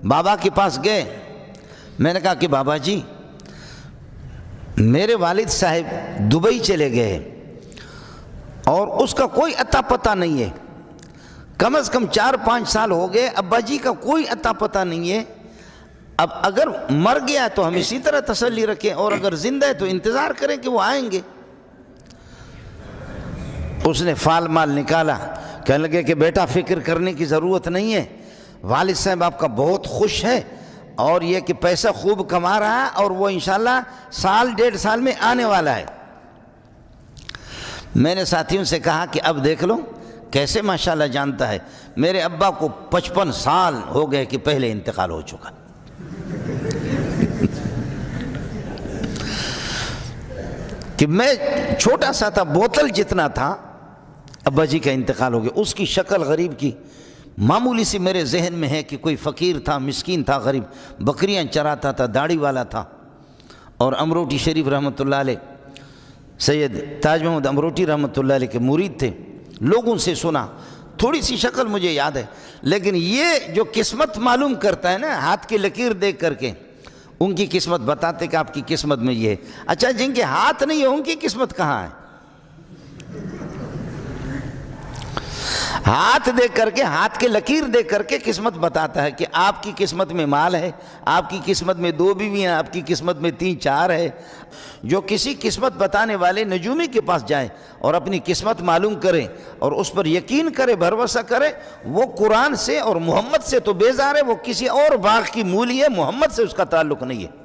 بابا کے پاس گئے، میں نے کہا کہ بابا جی میرے والد صاحب دبئی چلے گئے اور اس کا کوئی اتا پتہ نہیں ہے، کم از کم 4-5 سال ہو گئے، ابا جی کا کوئی اتا پتہ نہیں ہے، اب اگر مر گیا تو ہم اسی طرح تسلی رکھیں اور اگر زندہ ہے تو انتظار کریں کہ وہ آئیں گے۔ اس نے فال مال نکالا، کہنے لگے کہ بیٹا فکر کرنے کی ضرورت نہیں ہے، والد صاحب آپ کا بہت خوش ہے اور یہ کہ پیسہ خوب کما رہا ہے اور وہ انشاءاللہ 1.5 سال میں آنے والا ہے۔ میں نے ساتھیوں سے کہا کہ اب دیکھ لو کیسے ماشاءاللہ جانتا ہے، میرے ابا کو 55 سال ہو گئے کہ پہلے انتقال ہو چکا۔ کہ میں چھوٹا سا تھا، بوتل جتنا تھا، ابا جی کا انتقال ہو گیا۔ اس کی شکل غریب کی معمولی سی میرے ذہن میں ہے کہ کوئی فقیر تھا، مسکین تھا، غریب، بکریاں چراتا تھا، داڑھی والا تھا، اور امروٹی شریف رحمۃ اللہ علیہ، سید تاج محمد امروٹی رحمۃ اللہ علیہ کے مرید تھے، لوگوں سے سنا، تھوڑی سی شکل مجھے یاد ہے، لیکن یہ جو قسمت معلوم کرتا ہے نا ہاتھ کی لکیر دیکھ کر کے، ان کی قسمت بتاتے کہ آپ کی قسمت میں یہ ہے۔ اچھا جن کے ہاتھ نہیں ہے ان کی قسمت کہاں ہے؟ ہاتھ دیکھ کر کے، ہاتھ کے لکیر دیکھ کر کے قسمت بتاتا ہے کہ آپ کی قسمت میں مال ہے، آپ کی قسمت میں 2 بیویاں، آپ کی قسمت میں 3-4 ہے۔ جو کسی قسمت بتانے والے نجومی کے پاس جائیں اور اپنی قسمت معلوم کریں اور اس پر یقین کرے، بھروسہ کرے، وہ قرآن سے اور محمد سے تو بیزار ہے، وہ کسی اور باغ کی مولی ہے، محمد سے اس کا تعلق نہیں ہے۔